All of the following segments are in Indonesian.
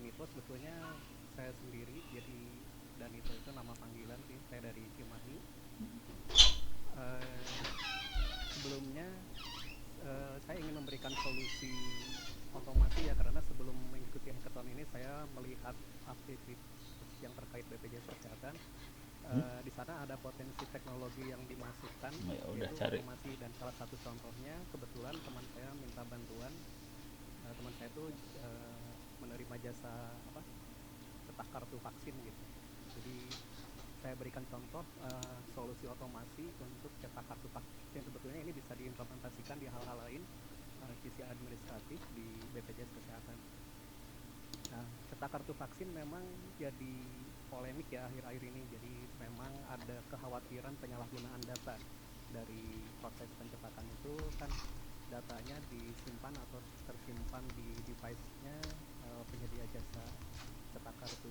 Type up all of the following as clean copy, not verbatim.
Danito sebetulnya saya sendiri, jadi Danito itu nama panggilan sih, saya dari Cimahi. Eh, Sebelumnya saya ingin memberikan solusi otomasi ya, karena sebelum mengikuti hackathon ini saya melihat aktivitas yang terkait BPJS Kesehatan. Di sana ada potensi teknologi yang dimasukkan, Ya udah yaitu cari. otomasi, dan salah satu contohnya kebetulan teman saya minta bantuan. Teman saya itu menerima jasa apa, cetak kartu vaksin gitu. Jadi saya berikan contoh solusi otomasi untuk cetak kartu vaksin. Sebetulnya ini bisa diimplementasikan di hal-hal lain, sisi administratif di BPJS Kesehatan. Nah, cetak kartu vaksin memang jadi polemik ya akhir-akhir ini. Jadi memang ada kekhawatiran penyalahgunaan data dari proses pencetakan itu, kan datanya disimpan atau tersimpan di device-nya penyedia jasa cetak kartu.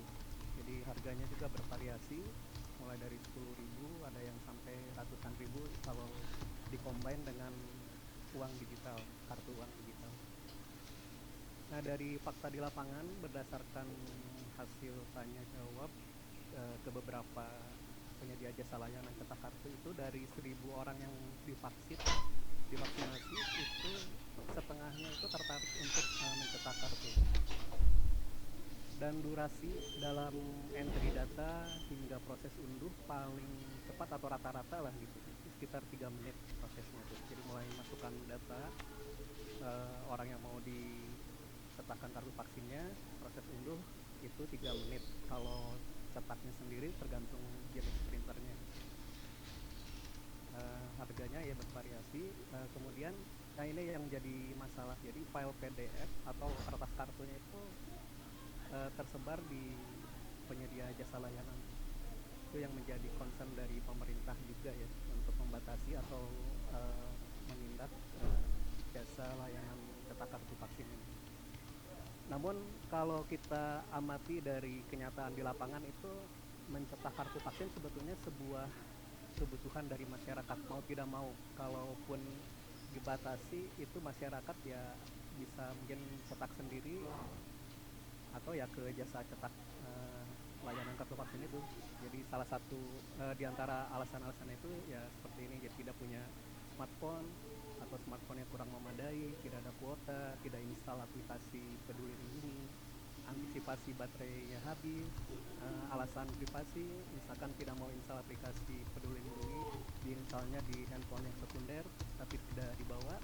Jadi harganya juga bervariasi, mulai dari 10.000, ada yang sampai ratusan ribu kalau dikombin dengan uang digital, kartu uang digital. Nah, dari fakta di lapangan berdasarkan hasil tanya jawab ke beberapa penyedia jasa layanan cetak kartu, itu dari 1.000 orang yang divaksinasi itu setengahnya itu tertarik untuk mencetak kartu. Dan durasi dalam entry data hingga proses unduh paling cepat atau rata-rata lah gitu, itu sekitar 3 menit prosesnya tuh. Jadi mulai masukkan data orang yang mau dicetakkan kartu vaksinnya, proses unduh itu 3 menit. Kalau cetaknya sendiri tergantung jenis printernya. Harganya ya bervariasi. Kemudian, nah ini yang jadi masalah. Jadi file PDF atau kertas kartunya itu tersebar di penyedia jasa layanan. Itu yang menjadi concern dari pemerintah juga ya, untuk membatasi atau menindak jasa layanan cetak kartu vaksin ini. Namun kalau kita amati dari kenyataan di lapangan, itu mencetak kartu vaksin sebetulnya sebuah kebutuhan dari masyarakat, mau tidak mau. Kalaupun dibatasi, itu masyarakat ya bisa mungkin cetak sendiri atau ya ke jasa cetak layanan kartu vaksin itu. Jadi salah satu di antara alasan-alasan itu ya seperti ini, jadi tidak punya smartphone atau smartphone yang kurang memadai, tidak ada kuota, tidak install aplikasi Peduli Lindungi, antisipasi baterainya habis, alasan privasi, misalkan tidak mau install aplikasi Peduli Lindungi, diinstalnya di handphone yang sekunder tapi tidak dibawa.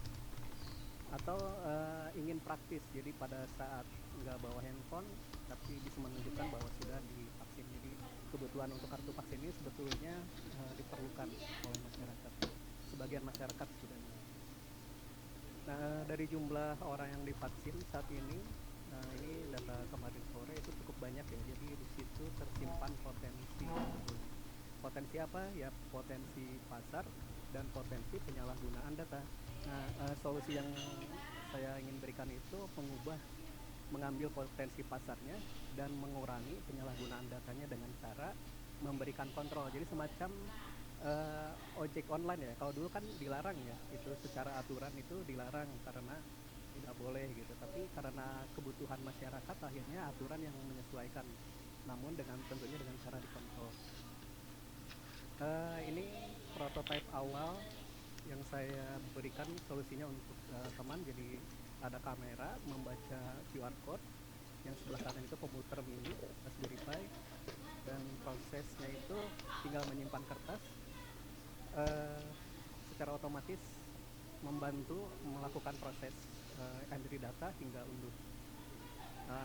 Atau ingin praktis, jadi pada saat nggak bawa handphone tapi bisa menunjukkan bahwa sudah divaksin. Jadi kebutuhan untuk kartu vaksin ini sebetulnya diperlukan oleh masyarakat, sebagian masyarakat setidaknya. Nah, dari jumlah orang yang divaksin saat ini, ini data kemarin sore itu cukup banyak ya. Jadi di situ tersimpan potensi sebetulnya. Potensi apa? Ya potensi pasar dan potensi penyalahgunaan data. Nah, solusi yang saya ingin berikan itu mengambil potensi pasarnya dan mengurangi penyalahgunaan datanya dengan cara memberikan kontrol. Jadi semacam ojek online ya. Kalau dulu kan dilarang ya, itu secara aturan itu dilarang karena tidak boleh gitu. Tapi karena kebutuhan masyarakat, akhirnya aturan yang menyesuaikan, namun dengan tentunya dengan cara dikontrol. Ini prototipe awal yang saya berikan solusinya untuk teman. Jadi ada kamera membaca QR code, yang sebelah kanan itu komputer mini Raspberry Pi, dan prosesnya itu tinggal menyimpan kertas, eh, secara otomatis membantu melakukan proses entry data hingga unduh.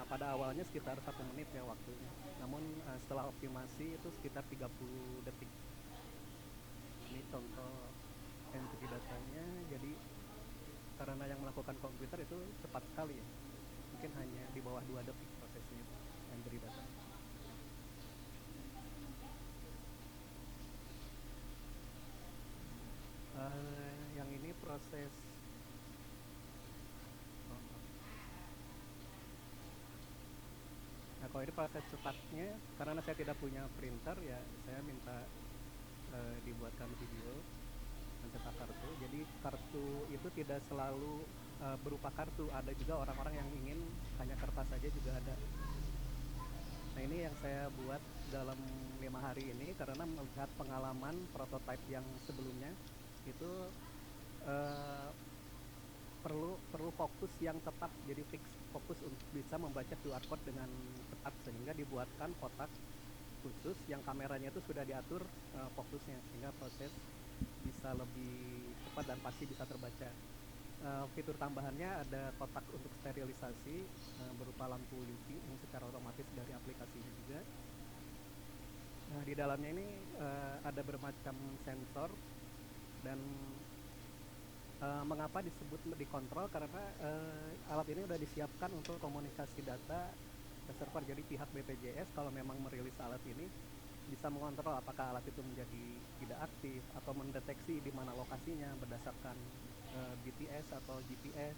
Pada awalnya sekitar 1 menit ya waktunya, namun setelah optimasi itu sekitar 30 detik. Ini contoh entry datanya. Jadi karena yang melakukan komputer itu cepat sekali ya, mungkin hanya di bawah 2 detik prosesnya itu entry data. Yang ini proses, oh, maaf. Nah, kalau ini proses cepatnya, karena saya tidak punya printer ya, saya minta dibuatkan video mencetak kartu. Jadi kartu itu tidak selalu berupa kartu, ada juga orang-orang yang ingin hanya kertas saja juga ada. Nah, ini yang saya buat dalam 5 hari ini karena melihat pengalaman prototipe yang sebelumnya itu eh, perlu perlu fokus yang tepat, jadi fix fokus untuk bisa membaca QR code dengan tepat, sehingga dibuatkan kotak khusus yang kameranya itu sudah diatur fokusnya, sehingga proses bisa lebih cepat dan pasti bisa terbaca. Fitur tambahannya ada kotak untuk sterilisasi berupa lampu UV yang secara otomatis dari aplikasinya juga. Nah, di dalamnya ini ada bermacam sensor, dan mengapa disebut dikontrol, karena alat ini sudah disiapkan untuk komunikasi data ke server. Jadi pihak BPJS kalau memang merilis alat ini bisa mengontrol apakah alat itu menjadi tidak aktif atau mendeteksi di mana lokasinya berdasarkan BTS atau GPS,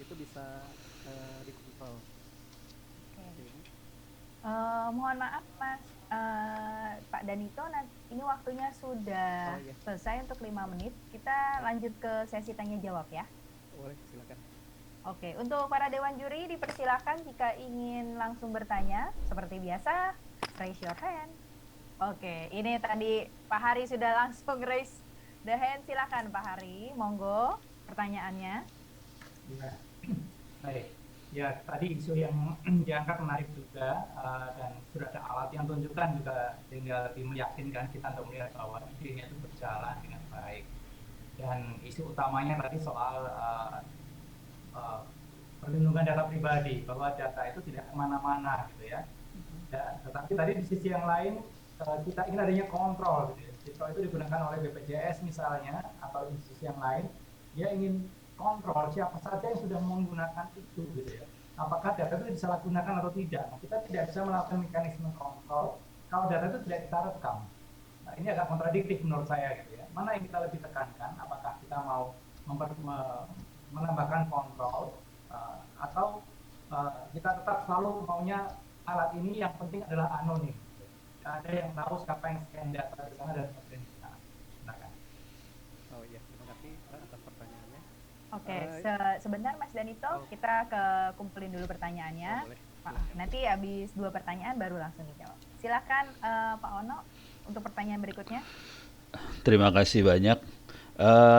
itu bisa dikontrol. Oke. Oke. Mohon maaf Mas Pak Danito, ini waktunya Oh sudah iya, selesai untuk 5 menit. Kita ya, lanjut ke sesi tanya jawab ya. boleh silakan. Oke, untuk para dewan juri dipersilakan jika ingin langsung bertanya, seperti biasa, raise your hand. Oke, ini tadi Pak Hari sudah langsung raise the hand. Silakan Pak Hari, monggo pertanyaannya. Ya, baik. Ya, tadi isu yang diangkat menarik juga, dan sudah ada alat yang tunjukkan juga, tinggal lebih meyakinkan kita untuk melihat bahwa idenya itu berjalan dengan baik. Dan isu utamanya tadi soal uh, perlindungan data pribadi, bahwa data itu tidak kemana-mana gitu ya. Ya, tetapi tadi di sisi yang lain kita ingin adanya kontrol gitu ya. Kalau itu digunakan oleh BPJS misalnya atau institusi yang lain, dia ingin kontrol siapa saja yang sudah menggunakan itu gitu ya. Apakah data itu disalahgunakan atau tidak? Nah, kita tidak bisa melakukan mekanisme kontrol kalau data itu tidak kita rekam. Nah, ini agak kontradiktif menurut saya gitu ya. Mana yang kita lebih tekankan? Apakah kita mau menambahkan kontrol atau kita tetap selalu maunya alat ini yang penting adalah anonim. Tidak ada yang tahu siapa yang scan data di sana dan seperti itu. Silakan. Oh iya, terima kasih atas pertanyaannya. Oke, Uh, sebentar Mas Danito, oh, kita kumpulin dulu pertanyaannya. boleh Pak, silakan. nanti habis 2 pertanyaan baru langsung dijawab. Silakan Pak Ono untuk pertanyaan berikutnya. Terima kasih banyak.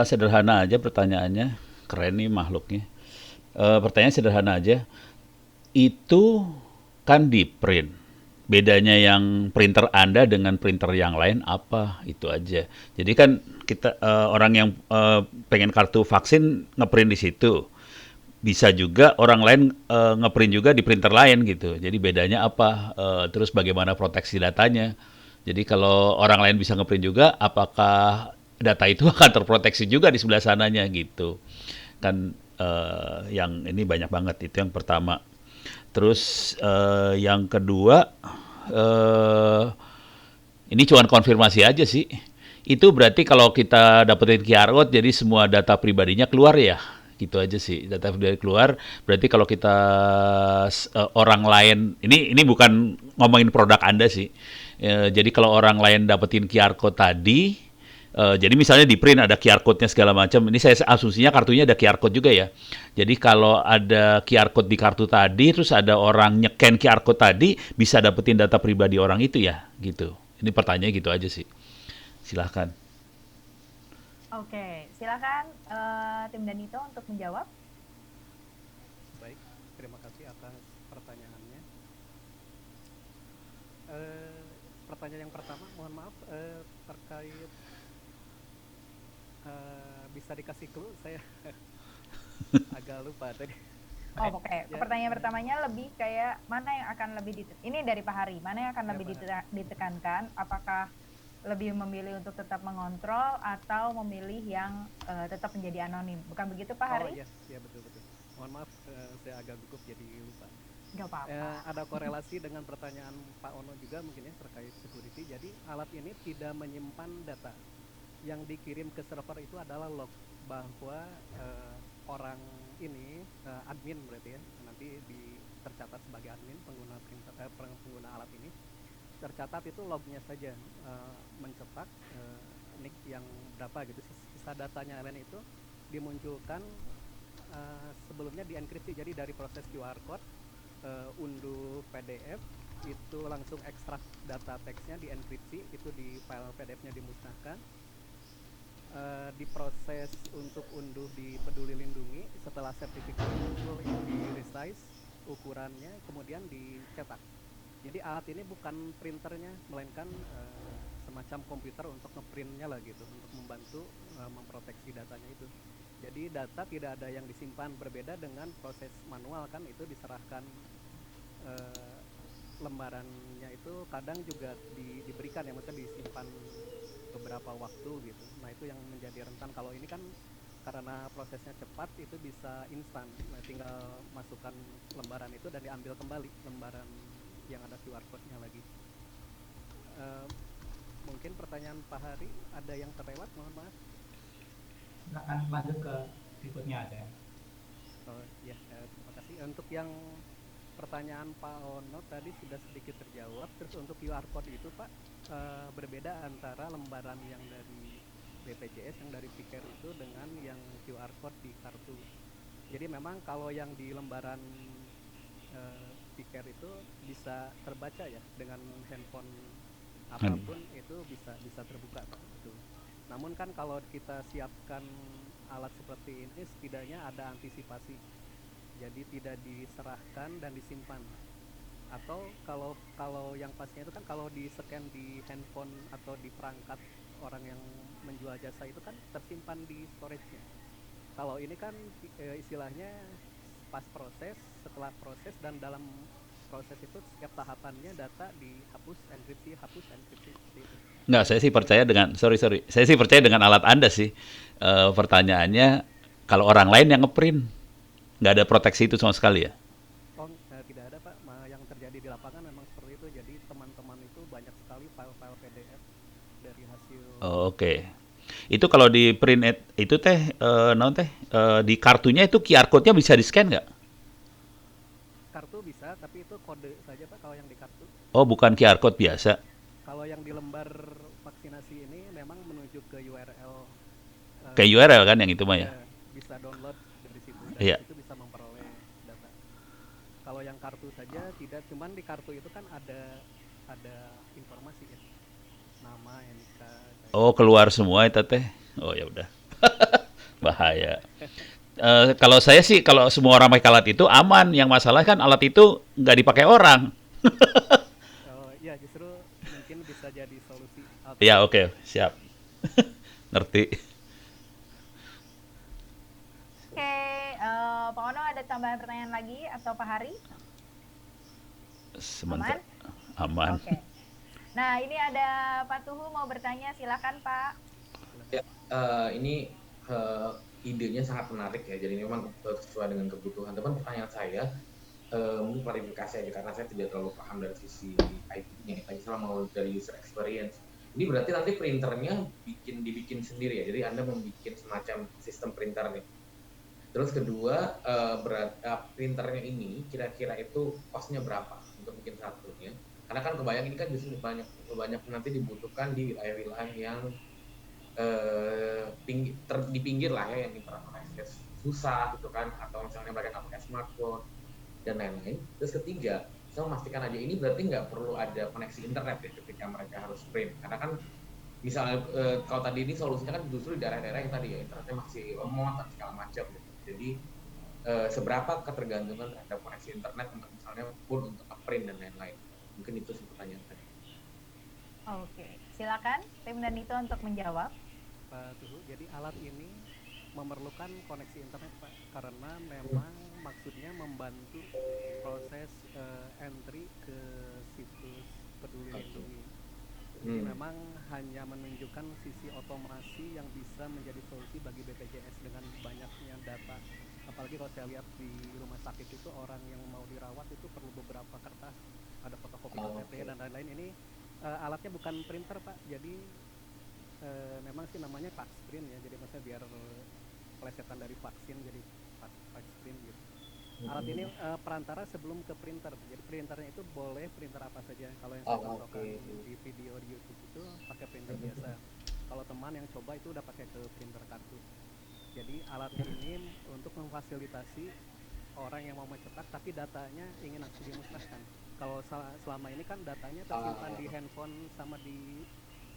Sederhana aja pertanyaannya. Keren nih makhluknya. Pertanyaan sederhana aja. Itu kan di print. Bedanya yang printer Anda dengan printer yang lain apa? Itu aja. Jadi kan kita orang yang pengen kartu vaksin ngeprint di situ. Bisa juga orang lain ngeprint juga di printer lain gitu. Jadi bedanya apa? Terus bagaimana proteksi datanya? Jadi kalau orang lain bisa ngeprint juga, apakah data itu akan terproteksi juga di sebelah sananya gitu? Kan yang ini banyak banget, itu yang pertama. Terus yang kedua, eh, ini cuma konfirmasi aja sih. Itu berarti kalau kita dapetin QR code, jadi semua data pribadinya keluar ya? Gitu aja sih, data pribadi keluar. Berarti kalau kita orang lain, ini bukan ngomongin produk Anda sih. Jadi kalau orang lain dapetin QR code tadi, jadi misalnya di print ada QR code-nya segala macam. Ini saya asumsinya kartunya ada QR code juga ya. Jadi kalau ada QR code di kartu tadi, terus ada orang nyekan QR code tadi, bisa dapetin data pribadi orang itu ya, gitu. Ini pertanyaannya gitu aja sih. Silahkan. Oke, silakan tim Danito untuk menjawab. Baik, terima kasih atas pertanyaannya. Pertanyaan yang pertama, mohon maaf, terkait bisa dikasih clue, saya agak lupa tadi. Oh, oke. Ya, Pertanyaan pertamanya lebih kayak mana yang akan lebih ini dari Pak Hari, mana yang akan ya lebih Pak Hari. ditekankan? Apakah lebih memilih untuk tetap mengontrol atau memilih yang tetap menjadi anonim? Bukan begitu Pak Oh Hari? iya, ya betul-betul. Mohon maaf, saya agak gugup jadi lupa. Gak apa-apa. Ada korelasi dengan pertanyaan Pak Ono juga mungkin ya terkait security. Jadi alat ini tidak menyimpan data. Yang dikirim ke server itu adalah log bahwa orang ini admin berarti ya, nanti tercatat sebagai admin pengguna alat ini, tercatat itu lognya saja, mencetak nick yang berapa gitu, sisa datanya lain itu dimunculkan sebelumnya dienkripsi. Jadi dari proses QR code, unduh PDF, itu langsung ekstrak data teksnya, dienkripsi, itu di file PDF-nya dimusnahkan, diproses untuk unduh di Peduli Lindungi, setelah sertifikat muncul itu di resize ukurannya, kemudian dicetak. Jadi alat ini bukan printernya, melainkan semacam komputer untuk ngeprintnya lah gitu, untuk membantu memproteksi datanya itu. Jadi data tidak ada yang disimpan, berbeda dengan proses manual kan, itu diserahkan lembarannya itu kadang juga diberikan ya, maksudnya disimpan beberapa waktu gitu. Nah itu yang menjadi rentan. Kalau ini kan karena prosesnya cepat, itu bisa instan. Nah, tinggal masukkan lembaran itu dan diambil kembali lembaran yang ada QR code-nya lagi. Mungkin pertanyaan Pak Hari ada yang terlewat, mohon maaf. Silakan lanjut ke berikutnya ada. Oh ya, terima kasih. Untuk yang pertanyaan Pak Ono tadi sudah sedikit terjawab. Terus untuk QR code itu Pak, berbeda antara lembaran yang dari BPJS, yang dari Piker itu dengan yang QR code di kartu. Jadi memang kalau yang di lembaran Piker itu bisa terbaca ya, dengan handphone apapun itu bisa terbuka Pak. Itu. Namun kan kalau kita siapkan alat seperti ini, setidaknya ada antisipasi. Jadi tidak diserahkan dan disimpan. Atau kalau yang pastinya itu kan kalau di scan di handphone atau di perangkat orang yang menjual jasa itu kan tersimpan di storage-nya. Kalau ini kan istilahnya pas proses, setelah proses, dan dalam proses itu setiap tahapannya data dihapus, enkripsi, hapus, enkripsi, seperti itu. Nggak, saya sih percaya dengan saya sih percaya dengan alat Anda sih. Pertanyaannya, kalau orang lain yang ngeprint, nggak ada proteksi itu sama sekali ya? Oh, tidak ada Pak. Yang terjadi di lapangan memang seperti itu. Jadi teman-teman itu banyak sekali file-file PDF dari hasil. Oh, oke. Itu kalau di print itu teh, di kartunya itu QR code-nya bisa di-scan nggak? Kartu bisa, tapi itu kode saja Pak kalau yang di kartu. Oh, bukan QR code biasa. Kalau yang di lembar vaksinasi ini memang menuju ke URL. Kayak URL kan yang itu mah ya? Bisa download dari situ dan Iya. itu bisa memperoleh data. Kalau yang kartu saja tidak, cuman di kartu itu kan ada informasi ya. Nama, NIK. Oh, keluar semua itu teh. Oh, ya udah. Bahaya. Kalau saya sih, kalau semua orang pakai alat itu aman. Yang masalah kan alat itu nggak dipakai orang. Ya justru mungkin bisa jadi solusi. Ya, oke, siap. Ngerti. Oke, Pak Ono ada tambahan pertanyaan lagi atau Pak Hari? Sebentar. Aman? Aman. Oke. Nah, ini ada Pak Tuhu mau bertanya, silakan Pak. Ya, ini idenya sangat menarik ya. Jadi memang sesuai dengan kebutuhan. Teman, pertanyaan saya mungkin klarifikasi aja karena saya tidak terlalu paham dari sisi IT-nya. Tapi saya mau dari user experience. Ini berarti nanti printernya dibikin sendiri ya. Jadi Anda membuat semacam sistem printer nih. Terus kedua, printernya ini kira-kira itu cost-nya berapa untuk bikin satunya? Karena kan kebayang ini kan justru banyak nanti dibutuhkan di wilayah-wilayah yang di pinggir lah ya, yang internet susah gitu kan, atau misalnya mereka nggak pakai smartphone dan lain-lain. Terus ketiga, saya memastikan aja ini berarti nggak perlu ada koneksi internet ya ketika mereka harus print, karena kan misalnya kalau tadi ini solusinya kan justru di daerah-daerah yang tadi ya internetnya masih lemot dan segala macam gitu. Jadi seberapa ketergantungan terhadap koneksi internet untuk misalnya pun untuk print dan lain-lain. Mungkin itu sih pertanyaan tadi. Oke, silakan tim dan itu untuk menjawab. Pak Tuhu, jadi alat ini memerlukan koneksi internet Pak, karena memang maksudnya membantu proses entry ke situs Peduli Lindungi. Jadi memang hanya menunjukkan sisi otomasi yang bisa menjadi solusi bagi BPJS dengan banyaknya data. Apalagi kalau saya lihat di rumah sakit itu orang yang mau dirawat itu perlu beberapa kertas, ada fotokopi KTP dan lain-lain. Ini alatnya bukan printer Pak, jadi memang sih namanya fax print ya, jadi maksudnya biar pelesetan dari vaksin jadi fax print gitu. Alat ini perantara sebelum ke printer, jadi printernya itu boleh printer apa saja. Kalau yang saya contohkan di video di YouTube itu pakai printer biasa. Kalau teman yang coba itu udah pakai ke printer kartu. Jadi alat ini untuk memfasilitasi orang yang mau mencetak tapi datanya ingin langsung dimusnahkan. kalau selama ini kan datanya tersimpan di handphone sama di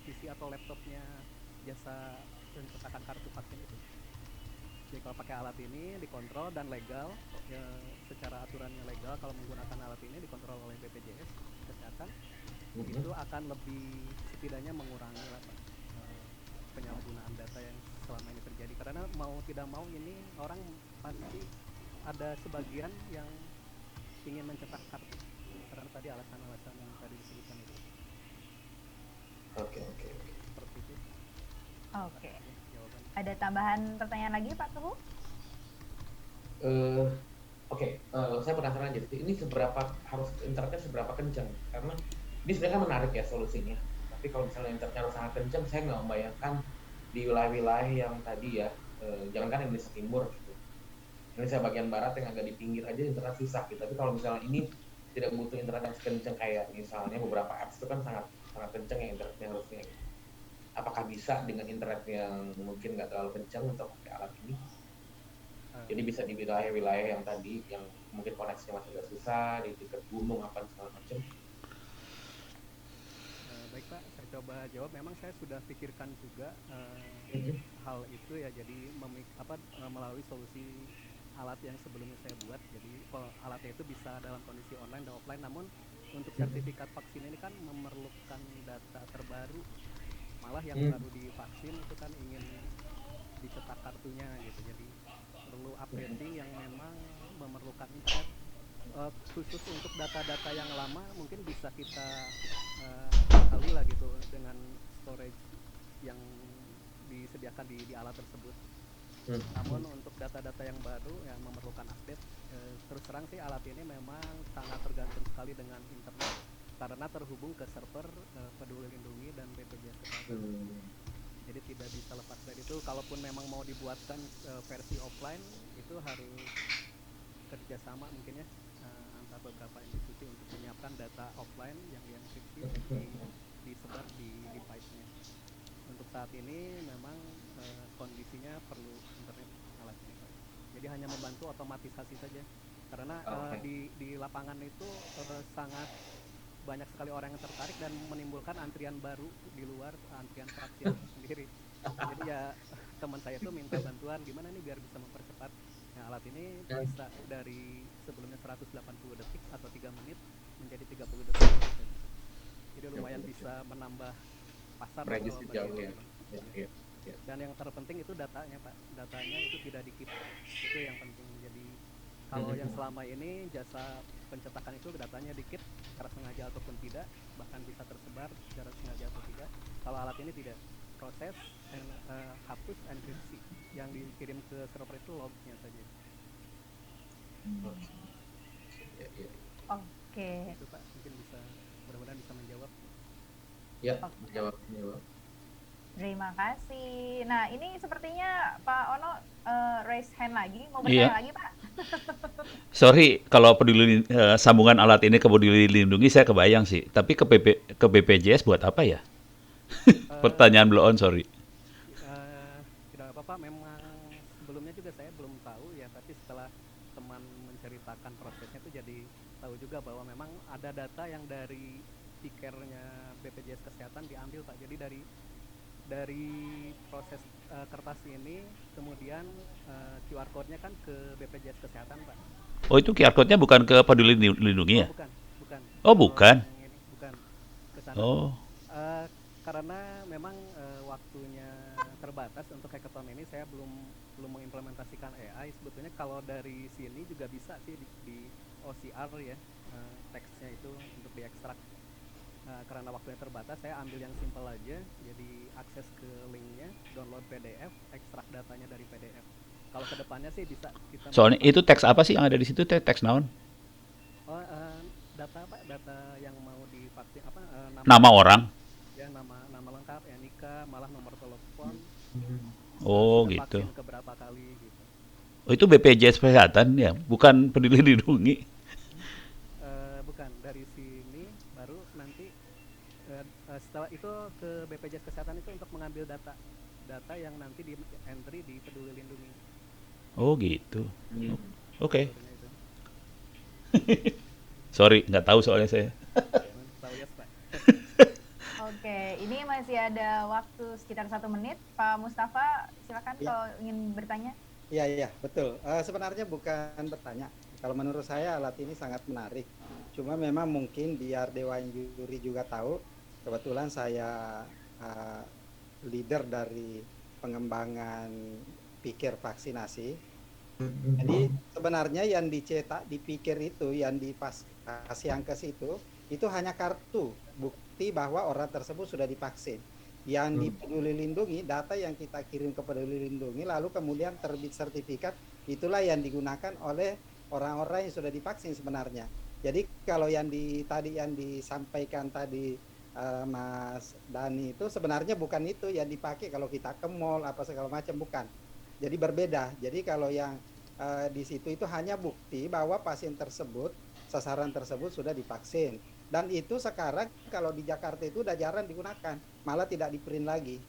PC atau laptopnya jasa pencetakan kartu vaksin itu. Jadi kalau pakai alat ini dikontrol dan legal, ya, secara aturannya legal kalau menggunakan alat ini dikontrol oleh BPJS Kesehatan, itu akan lebih setidaknya mengurangi lah, Pak, penyalahgunaan data yang selama ini terjadi. Karena mau tidak mau ini orang pasti ada sebagian yang ingin mencetak kartu karena tadi alasan-alasan yang tadi disebutkan itu. Oke. Seperti itu Oke. jawaban. Ada tambahan pertanyaan lagi Pak Teguh? Oke, saya penasaran aja. Ini seberapa harus internetnya seberapa kencang? Karena ini sebenarnya kan menarik ya solusinya. Tapi kalau misalnya internetnya harus sangat kencang, saya nggak membayangkan di wilayah-wilayah yang tadi ya, jangankan Indonesia Timur gitu. Indonesia bagian barat yang agak di pinggir aja internet susah gitu. Tapi kalau misalnya ini tidak butuh internet yang kencang kayak misalnya beberapa apps itu kan sangat sangat kencang ya internetnya harusnya. Apakah bisa dengan internet yang mungkin nggak terlalu kencang untuk pakai alat ini? Jadi bisa di wilayah-wilayah yang tadi yang mungkin koneksinya masih agak susah di dekat gunung apa segala macam. Baik Pak, saya coba jawab. Memang saya sudah pikirkan juga hal itu ya. Jadi melalui solusi alat yang sebelumnya saya buat. Jadi alatnya itu bisa dalam kondisi online dan offline. Namun untuk sertifikat vaksin ini kan memerlukan data terbaru. Malah yang baru divaksin itu kan ingin dicetak kartunya gitu. Jadi perlu updating yang memang memerlukan internet. Khusus untuk data-data yang lama mungkin bisa kita kali lah gitu dengan storage yang disediakan di alat tersebut. Namun untuk data-data yang baru yang memerlukan update, terus terang sih alat ini memang sangat tergantung sekali dengan internet karena terhubung ke server Peduli Lindungi dan BPJS Kesehatan. Jadi tidak bisa lepas dari itu. Kalaupun memang mau dibuatkan versi offline, itu harus kerjasama mungkin ya antara beberapa institusi untuk menyiapkan data offline yang enkripsi disebar di device-nya. Untuk saat ini memang kondisinya perlu internet alat ini, Pak. Jadi hanya membantu otomatisasi saja. Karena di lapangan itu sangat banyak sekali orang yang tertarik dan menimbulkan antrian baru di luar antrian vaksin sendiri. Jadi ya teman saya tuh minta bantuan gimana nih biar bisa mempercepat. Nah, alat ini bisa dari sebelumnya 180 detik atau 3 menit menjadi 30 detik. Jadi lumayan bisa menambah pasar bagi jauh ya. Dan yang terpenting itu datanya, Pak. Datanya itu tidak dikit. Itu yang penting. Jadi kalau yang selama ini jasa pencetakan itu datanya dikit secara sengaja ataupun tidak, bahkan bisa tersebar secara sengaja atau tidak. Kalau alat ini tidak, proses hapus enkripsi yang dikirim ke server itu lognya saja. Oke. Itu Pak mungkin bisa, mudah-mudahan bisa menjawab. Ya, menjawab. Terima kasih. Nah, ini sepertinya Pak Ono raise hand lagi, mau bertanya lagi Pak? Sorry, kalau sambungan alat ini ke Peduli Lindungi saya kebayang sih. Tapi ke BPJS buat apa ya? Pertanyaan blow on, sorry. Tidak apa-apa, memang sebelumnya juga saya belum tahu ya, tapi setelah teman menceritakan prosesnya itu jadi tahu juga bahwa memang ada data yang dari tikernya BPJS Kesehatan diambil, Pak. Jadi dari proses kertas ini kemudian QR code-nya kan ke BPJS Kesehatan, Pak. Oh, itu QR code-nya bukan ke Peduli Lindungi ya? Bukan. Oh, bukan. Bukan ke sana. Oh. Karena memang waktunya terbatas untuk hackathon ini, saya belum mengimplementasikan AI. Sebetulnya kalau dari sini juga bisa sih di OCR ya, teksnya itu untuk diekstrak. Karena waktunya terbatas, saya ambil yang simple aja. Jadi akses ke linknya, download PDF, ekstrak datanya dari PDF. Kalau kedepannya sih bisa kita. Soalnya itu teks apa sih yang ada di situ? Teks naon? Oh, data apa? Data yang mau divaksin apa? Nama orang. Ya, nama lengkap, nikah, malah nomor telepon. Oh, gitu. Vaksin keberapa kali gitu. Oh, itu BPJS Kesehatan ya, bukan Peduli Lindungi. Bukan, dari sini baru nanti setelah itu ke BPJS Kesehatan itu untuk mengambil data yang nanti di entry di Peduli Lindungi. Oh, gitu. Oke. Sorry, nggak tahu soalnya saya. Tahu ya, Pak. Oke, ini masih ada waktu sekitar 1 menit. Pak Mustafa, silakan Ya, kalau ingin bertanya. iya, betul. Sebenarnya bukan bertanya. Kalau menurut saya alat ini sangat menarik. Cuma memang mungkin biar Dewan Juri juga tahu, kebetulan saya eh, leader dari pengembangan pikir vaksinasi. Jadi sebenarnya yang dicetak, dipikir itu, yang kasih angka itu hanya kartu bukti bahwa orang tersebut sudah divaksin. Yang di Peduli Lindungi, data yang kita kirim ke Peduli Lindungi, lalu kemudian terbit sertifikat, itulah yang digunakan oleh orang-orang yang sudah divaksin sebenarnya. Jadi kalau tadi yang disampaikan tadi Mas Dani itu sebenarnya bukan itu yang dipakai kalau kita ke mall apa segala macam, bukan. Jadi berbeda. Jadi kalau yang di situ itu hanya bukti bahwa pasien tersebut, sasaran tersebut sudah divaksin. Dan itu sekarang kalau di Jakarta itu udah jarang digunakan, malah tidak di-print lagi.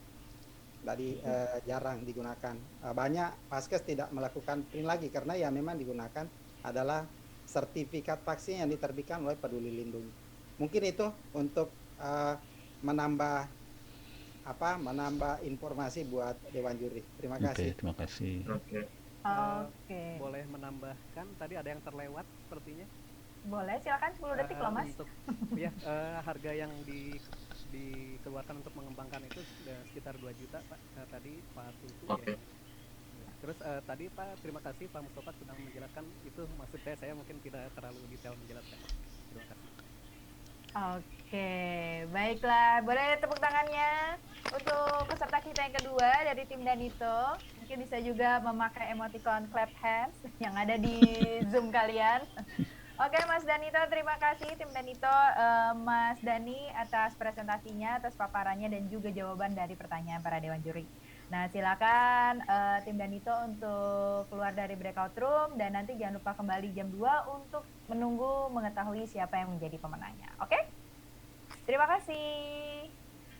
Jarang digunakan. Banyak vaskes tidak melakukan print lagi karena yang memang digunakan adalah sertifikat vaksin yang diterbitkan oleh Peduli Lindungi. Mungkin itu untuk menambah menambah informasi buat Dewan Juri. Terima Oke, kasih. terima kasih. Oke. Oke, Boleh menambahkan, tadi ada yang terlewat sepertinya. boleh silakan 10 detik loh Mas. Untuk ya harga yang dikeluarkan untuk mengembangkan itu sekitar 2 juta, Pak. Tadi Pak Tutu Oke. ya. Terus tadi Pak, terima kasih Pak Mustafa sudah menjelaskan itu. Maksud saya mungkin tidak terlalu detail menjelaskan. Terima kasih. Oke, baiklah. Boleh tepuk tangannya untuk peserta kita yang kedua dari tim Danito. Mungkin bisa juga memakai emoticon clap hands yang ada di Zoom kalian. Oke, Mas Danito, terima kasih tim Danito, Mas Dani atas presentasinya, atas paparannya dan juga jawaban dari pertanyaan para Dewan Juri. Nah, silakan tim Danito untuk keluar dari breakout room dan nanti jangan lupa kembali jam 2 untuk menunggu mengetahui siapa yang menjadi pemenangnya. Oke? Terima kasih.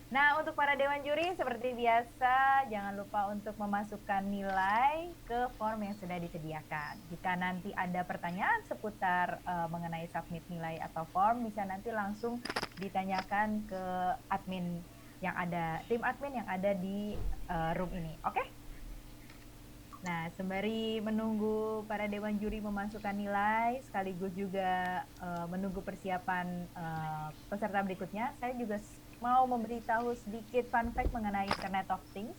Nah, untuk para Dewan Juri seperti biasa jangan lupa untuk memasukkan nilai ke form yang sudah disediakan. Jika nanti ada pertanyaan seputar mengenai submit nilai atau form, bisa nanti langsung ditanyakan ke admin yang ada, tim admin yang ada di room ini. Oke? Nah, sembari menunggu para Dewan Juri memasukkan nilai, sekaligus juga menunggu persiapan peserta berikutnya, saya juga mau memberitahu sedikit fun fact mengenai Internet of Things,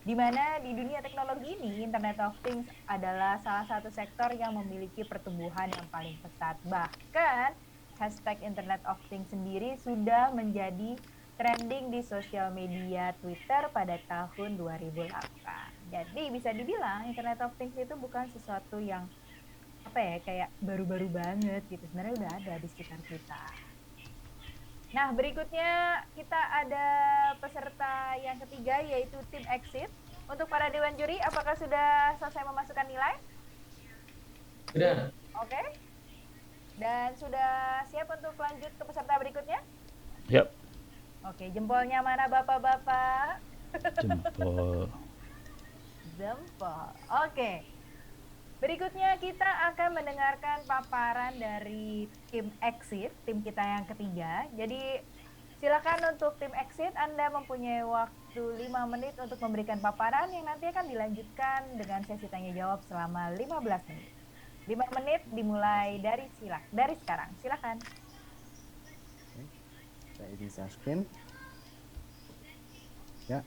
di mana di dunia teknologi ini, Internet of Things adalah salah satu sektor yang memiliki pertumbuhan yang paling pesat. Bahkan, hashtag Internet of Things sendiri sudah menjadi trending di sosial media Twitter pada tahun 2008. Jadi bisa dibilang Internet of Things itu bukan sesuatu yang kayak baru-baru banget gitu. Sebenarnya udah ada di sekitar kita. Nah, berikutnya kita ada peserta yang ketiga yaitu tim Exit. Untuk para Dewan Juri, apakah sudah selesai memasukkan nilai? Sudah. Oke. Dan sudah siap untuk lanjut ke peserta berikutnya? Yap, Oke, jempolnya mana Bapak-bapak? jempol. Jempol. Oke. Berikutnya kita akan mendengarkan paparan dari tim Exit, tim kita yang ketiga. Jadi silakan untuk tim Exit, Anda mempunyai waktu 5 menit untuk memberikan paparan yang nanti akan dilanjutkan dengan sesi tanya jawab selama 15 menit. 5 menit dimulai dari sekarang. Silakan. Oke, saya izin share screen. Ya.